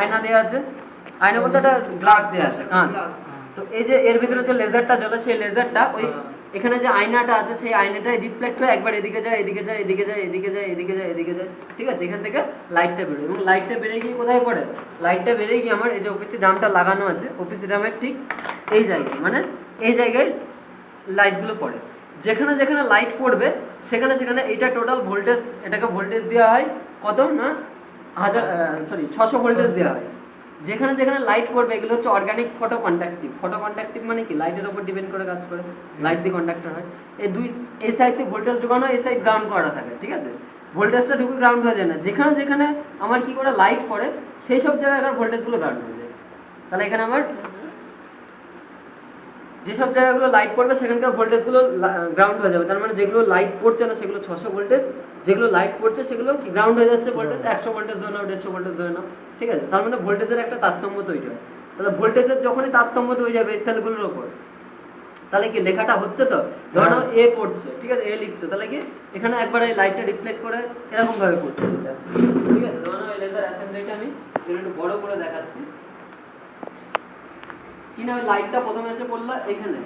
আয়না দেওয়া আছে, আয়না বলতে একটা গ্লাস দেওয়া আছে কাঁচ। তো এই যে এর ভিতরে যে লেজারটা জ্বলে সেই লেজারটা ওই এখানে যে আয়নাটা আছে সেই আয়নাটায় রিফ্লেক্ট হয়ে একবার এদিকে যায় এদিকে যায় এদিকে যায় এদিকে যায় এদিকে যায় এদিকে যায়, ঠিক আছে। এখান থেকে লাইটটা বেরোয় এবং লাইটটা বেরিয়ে গিয়ে কোথায় পড়ে, লাইটটা বেরিয়ে গিয়ে আমার এই যে ওপিসি ড্রামটা লাগানো আছে ওপিসি ড্রামের ঠিক এই জায়গায়, মানে এই জায়গায় লাইটগুলো পড়ে। যেখানে যেখানে লাইট পড়বে সেখানে সেখানে এইটা টোটাল ভোল্টেজ, এটাকে ভোল্টেজ দেওয়া হয় কত না 600 ভোল্টেজ দেওয়া হয়। যেখানে যেখানে লাইট পড়বে এগুলো হচ্ছে organic photo conductive. Photo conductive মানে কি, লাইটের উপর ডিপেন্ড করে কাজ করে, লাইট দিয়ে কন্ডাক্টর হয়। এই সাইড দিয়ে ভোল্টেজ ঢুকানো, এই সাইড গ্রাউন্ড করা থাকে, ঠিক আছে। ভোল্টেজটা ঢুকে গ্রাউন্ড হয়ে যায় না, যেখানে যেখানে আমার কি করে লাইট পড়ে সেই সব জায়গায় এখানে ভোল্টেজগুলো গ্রাউন্ড হয়ে যায়। তাহলে এখানে আমার যেসব জায়গাগুলো লাইট পড়বে সেখানকার ভোল্টেজগুলো গ্রাউন্ড হয়ে যাবে। তার মানে যেগুলো লাইট পড়ছে না সেগুলো 600 ভোল্টেজ, যেগুলো লাইট পড়ছে সেগুলো কি গ্রাউন্ড হয়ে যাচ্ছে ভোল্টেজ 100 ভোল্টেজ ধরে নাও, 150 ভোল্টেজ ধরে নাও, ঠিক আছে। তার মানে ভোল্টেজের একটা তারতম্য তৈরি হয়। তাহলে ভোল্টেজের যখনই তারতম্য তৈরি হবে এই সেলগুলোর উপর, তাহলে কি লেখাটা হচ্ছে, তো ধরে নাও এ পড়ছে, ঠিক আছে, এ লিখছো, তাহলে কি এখানে একবার এই লাইটটা রিফ্লেক্ট করে এরকম ভাবে পড়ছে এটা, ঠিক আছে। ধরে নাও এই লেজার অ্যাসেম্বলিটা আমি একটু বড় করে দেখাচ্ছি। কিনা ওই লাইটটা প্রথমে এসে পড়লো এখানে,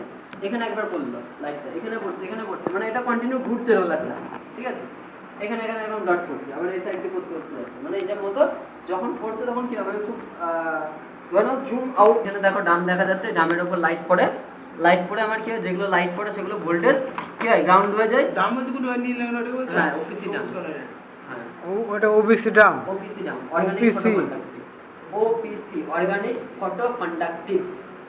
এখানে একবার পড়লো লাইটটা, এখানে পড়ছে এখানে পড়ছে, মানে এটা কন্টিনিউ ঘুরছে রোলারটা, ঠিক আছে। এখানে এখানে এরকম ডট পড়ছে, আবার এই সাইড দিয়ে করতে করতে যাচ্ছে, মানে এইসব মতো যখন পড়ছে তখন কি হবে, খুব জুম আউট, এখানে দেখো ডাম দেখা যাচ্ছে, ডামের উপর লাইট পড়ে, লাইট পড়ে আমার কি হয়, যেগুলো লাইট পড়ে সেগুলো ভোল্টেজ কি হয় গ্রাউন্ড হয়ে যায়। ডাম বলতে কোন নীল রঙের বলছো? হ্যাঁ, ওপিসি ডাম। হ্যাঁ, ওটা OBC Dam. OPC Dam, organic photo conductive. OPC, organic photo conductive,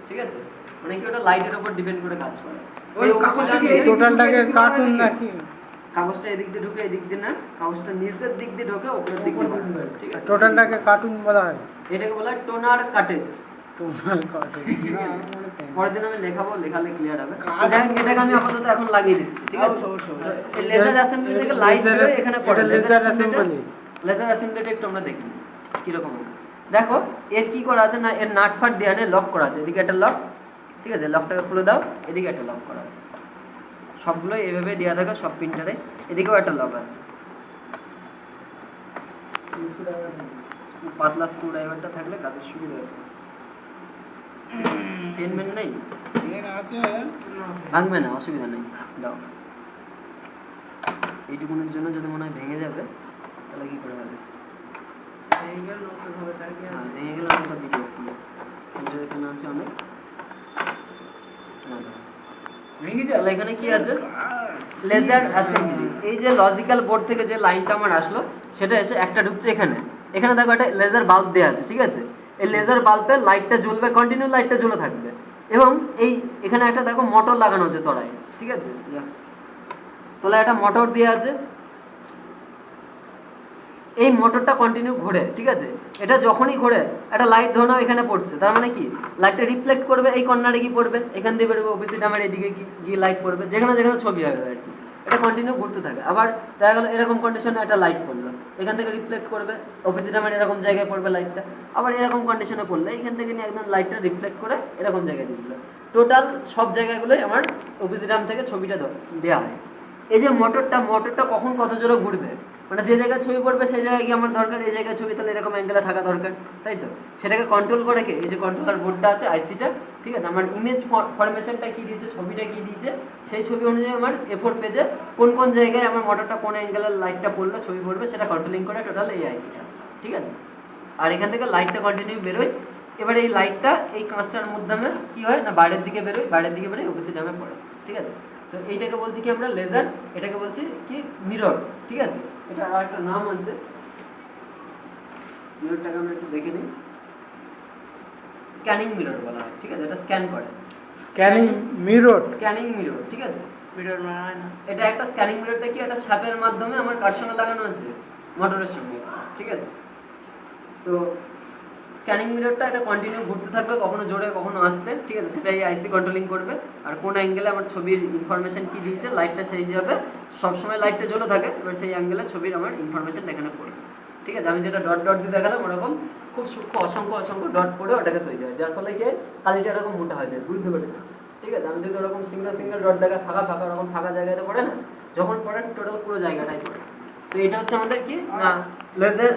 ঠিক আছে। মানে কি ওটা লাইটের উপর ডিপেন্ড করে কাজ করে। ওই কাগজটা কি টোটালটাকে কার্টুন নাকি? কাগজটা এদিক দিয়ে ঢুকে এদিক দিয়ে না, কাগজটা নিচের দিক দিয়ে ঢোকে উপরের দিক দিয়ে ঢোকে, ঠিক আছে। টোটালটাকে কার্টুন বলা হয়। এটাকে বলা হয় টোনার কাটেজ। Total cartoon. পরের দিন আমি লেখাবো, লেখালে ক্লিয়ার হবে। যাই হোক, এটাকে আমি আপাতত এখন লাগিয়ে দিচ্ছি, ঠিক আছে। এই লেজার অ্যাসেম্বলি থেকে লাইট বেরোয় এখানে পড়ে। লেজার অ্যাসেম্বলি, লেজার অ্যাসেম্বলিটা একটু আমরা দেখি কি রকম আছে। দেখো এর কি করা আছে না, এর নাট ফাট দিয়ে আনে লক করা আছে, এদিকে একটা লক, ঠিক আছে, লকটাকে খুলে দাও, এদিকে একটা লক করা আছে। সবগুলো এইভাবে দেওয়া থাকে সব প্রিন্টারে, এদিকেও একটা লক আছে। পাতলা স্ক্রু ড্রাইভারটা থাকলে কাজের সুবিধা হবে। পেন মেন নেই, ভাঙবে না, অসুবিধা নেই, দাও। এইটুকুনের জন্য যদি মনে হয় ভেঙে যাবে তাহলে কি করে হবে, ভেঙে গেলে আমরা দিতে পারি। সেন্টার এখানে আছে অনেক, ভেঙে যায়। এখানে কি আছে, লেজার অ্যাসেম্বলি। এই যে লজিক্যাল বোর্ড থেকে যে লাইনটা আমার আসলো সেটা এসে একটা ঢুকছে এখানে, এখানে দেখো একটা লেজার বাল্ব দেওয়া আছে, ঠিক আছে। এই লেজার বাল্বে লাইটটা জ্বলবে, কন্টিনিউ লাইটটা জ্বলে থাকবে। এবং এই এখানে একটা দেখো মোটর লাগানো আছে তলায়, ঠিক আছে, তলায় একটা মোটর দেওয়া আছে। এই মোটরটা কন্টিনিউ ঘোরে, ঠিক আছে। এটা যখনই ঘোরে একটা লাইট ধরে নাও এখানে পড়ছে, তার মানে কি লাইটটা রিফ্লেক্ট করবে, এই কর্নারে গিয়ে পড়বে, এখান দিয়ে বেরোবে ওবিসি ডামের এদিকে গিয়ে লাইট পড়বে, যেখানে যেখানে ছবি হবে আর কি। এটা কন্টিনিউ ঘুরতে থাকে। আবার দেখা গেলো এরকম কন্ডিশনে একটা লাইট পড়লো, এখান থেকে রিফ্লেক্ট করবে, ওবিসি ডামের এরকম জায়গায় পড়বে লাইটটা। আবার এরকম কন্ডিশনে পড়লে এখান থেকে নিয়ে একদম লাইটটা রিফ্লেক্ট করে এরকম জায়গায় দিয়ে দিল। টোটাল সব জায়গাগুলোই আমার ওবিসি ডাম থেকে ছবিটা দেওয়া হয়। এই যে মোটরটা কখন কত জোরে ঘুরবে, মানে যে জায়গায় ছবি পড়বে সেই জায়গায় গিয়ে আমার দরকার, এই জায়গায় ছবি তাহলে এরকম অ্যাঙ্গেলে থাকা দরকার, তাই তো। সেটাকে কন্ট্রোল করে কে, এই যে কন্ট্রোলার বোর্ডটা আছে আইসিটা, ঠিক আছে। আমার ইমেজ ফরমেশনটা কি দিয়েছে, ছবিটা কি দিয়েছে, সেই ছবি অনুযায়ী আমার এফোর পেজে কোন কোন জায়গায় আমার মোটরটা কোন অ্যাঙ্গেলের লাইটটা পড়লে ছবি পড়বে সেটা কন্ট্রোলিং করে টোটাল এই আইসিটা, ঠিক আছে। আর এখান থেকে লাইটটা কন্টিনিউ বেরোয়। এবার এই লাইটটা এই কাঁচটার মাধ্যমে কি হয় না বাইরের দিকে বেরোয়, বাইরের দিকে বেরোয় ওবিসি ডামে পড়ে, ঠিক আছে। তো এইটাকে বলছি কি আমরা লেজার, এটাকে বলছি কি মিরর, ঠিক আছে। এটা আর একটা নাম আছে, মিররটাকে আমরা একটু দেখে নিই। স্ক্যানিং মিরর বলা হয়, ঠিক আছে। এটা স্ক্যান করে, স্ক্যানিং মিরর, স্ক্যানিং মিরর, ঠিক আছে। মিরর মানে না, এটা একটা স্ক্যানিং মিররটা কি একটা শাপের মাধ্যমে আমার কার সঙ্গে লাগানো আছে, মোটরের সঙ্গে, ঠিক আছে। তো স্ক্যানিং মিররটা এটা কন্টিনিউ ঘুরতে থাকবে, কখনো জোরে কখনো আস্তে, ঠিক আছে। সেটা এই আইসি কন্ট্রোলিং করবে। আর কোন অ্যাঙ্গেলে আমার ছবির ইনফরমেশন কি দিয়েছে, লাইটটা সেই হিসাবে সবসময় লাইটটা জ্বলে থাকে, এবার সেই অ্যাঙ্গেলে ছবির আমার ইনফরমেশনটা এখানে পড়বে, ঠিক আছে। আমি যেটা ডট ডট দিয়ে দেখালাম ওরকম খুব সূক্ষ্ম অসংখ্য ডট পড়ে ওটাকে তৈরি হয়, যার ফলে কি কালিটা এরকম মোটা হয়ে যায়, বুঝতে পারি, ঠিক আছে। আমি যদি ওরকম সিঙ্গেল ডট দেখা ফাঁকা ওরকম ফাঁকা জায়গাতে পড়ে না, যখন পড়ে টোটাল পুরো জায়গাটাই পড়ে। তো এটা হচ্ছে আমাদের কি না লেজার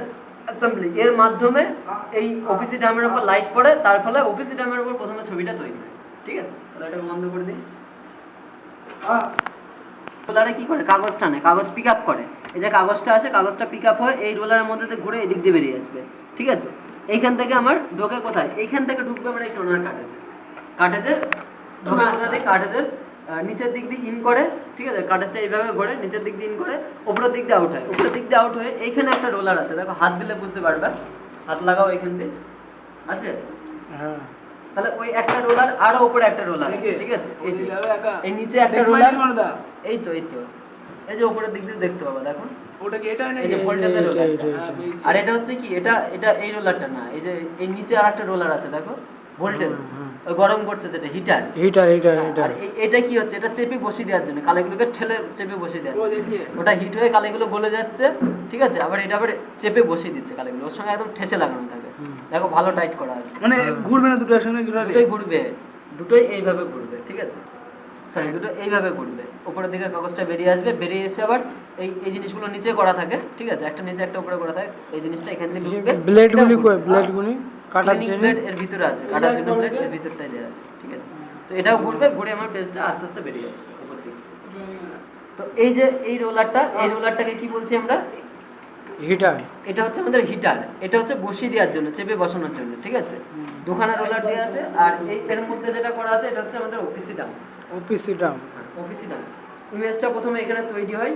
অ্যাসেম্বলি এর মাধ্যমে এই ওপিসি ড্রামের উপর লাইট পড়ে, তার ফলে ওপিসি ড্রামের উপর প্রথমে ছবিটা তৈরি হয়। ঠিক আছে, তাহলে এটাকে বন্ধ করে দিই। রোলারে কি করে, কাগজ টানে, কাগজ পিক আপ করে। এই যে কাগজটা আছে, কাগজটা পিক আপ হয় এই রোলারের মধ্যে দিয়ে ঘুরে এদিক দিয়ে বেরিয়ে আসবে। ঠিক আছে, এইখান থেকে আমার ঢোকে কোথায়, এইখান থেকে ঢুকবে আমার এই টোনার কাটেজে। কাটেজের ঢোকে কোথা থেকে, কাটেজের নিচের দিক দিয়ে ইন করে। ঠিক আছে, কাটেজটা এইভাবে ঘোরে, নিচের দিক দিয়ে ইন করে উপরের দিক দিয়ে আউট হয়। উপরের দিক দিয়ে আউট হয়ে এইখানে একটা রোলার আছে, দেখো হাত দিলে বুঝতে পারবে, হাত লাগাও এইখান দিয়ে আছে। হ্যাঁ তাহলে ওই একটা রোলার আরো উপরে একটা রোলার আছে। ঠিক আছে, এই যে এই নিচে একটা দেখতে রোলার, পাইনি কোনটা? এই তো এই যে উপরের দিক দিয়ে দেখতে পাবো, দেখো ওটা কি এটা এই যে নাকি? ভোল্টেজের রোলার। হ্যাঁ, পেয়েছি। আর এটা হচ্ছে কি, এটা এটা এই রোলারটা না, এই যে এই নিচে আরেকটা রোলার আছে দেখো, ভোল্টেজ ওই গরম করছে যেটা হিটার। হিটার হিটার আর হিটার এটা কি হচ্ছে, এটা চেপে বসিয়ে দেওয়ার জন্য, কালিগুলোকে ঠেলে চেপে বসিয়ে দেওয়ার ও জন্য। দেখিয়ে। ওটা হিট হয়ে কালিগুলো গলে যাচ্ছে। ঠিক আছে, আবার এটা আবার চেপে বসিয়ে দিচ্ছে কালিগুলো, ওর সঙ্গে একদম ঠেসে লাগানো থাকে। দেখো ভালো টাইট করা আছে, মানে ঘুরবে না দুটোর সঙ্গে ঘুরালে? দুটোই ঘুরবে, দুটোই এইভাবে ঘুরবে। ঠিক আছে, সরি দুটো এইভাবে ঘুরবে, উপরের দিকে কাগজটা বেরিয়ে আসবে, বেরিয়ে এসে আবার এই এই জিনিসগুলো নিচে করা থাকে। ঠিক আছে, একটা নিচে একটা উপরে করা থাকে, এই জিনিসটা এখান থেকে ঢুকবে। ব্লেডগুলি কই, ব্লেডগুলি কাটার জন্য ব্লেড এর ভিতরে আছে, কাটার জন্য ব্লেড এর ভিতরটাই দেওয়া আছে। ঠিক আছে, তো এটাও ঘুরবে, ঘুরে আমার পেজটা আস্তে আস্তে বেরিয়ে আসবে উপর দিকে। তো এই যে এই রোলারটা, এই রোলারটাকে কি বলছি আমরা, হিটার। এটা হচ্ছে আমাদের হিটার। এটা হচ্ছে বসিয়ে দেওয়ার জন্য, চেপে বসানোর জন্য। ঠিক আছে, দুখানা রোলার দেওয়া আছে, আর এই এর মধ্যে যেটা করা আছে এটা হচ্ছে আমাদের OPC Dam. OPC Dam. OPC Dam ইমেজটা প্রথমে এখানে তৈরি হয়,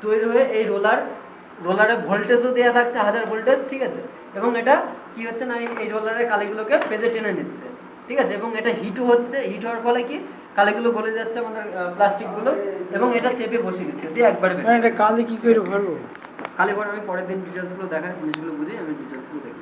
তৈরি হয়ে এই রোলারে ভোল্টেজও দেওয়া থাকছে 1000 ভোল্টেজ। ঠিক আছে, এবং এটা কি হচ্ছে না, এই রোলারের কালিগুলোকে পেজে টেনে নিচ্ছে। ঠিক আছে, এবং এটা হিটও হচ্ছে, হিট হওয়ার ফলে কি কালিগুলো গলে যাচ্ছে আমাদের প্লাস্টিকগুলো, এবং এটা চেপে বসিয়ে দিচ্ছে দিয়ে একবার এটা কালি কি করে ভরবো? কালি পরে আমি পরের দিন ডিটেলসগুলো দেখাই, জিনিসগুলো বুঝে আমি ডিটেলসগুলো দেখি।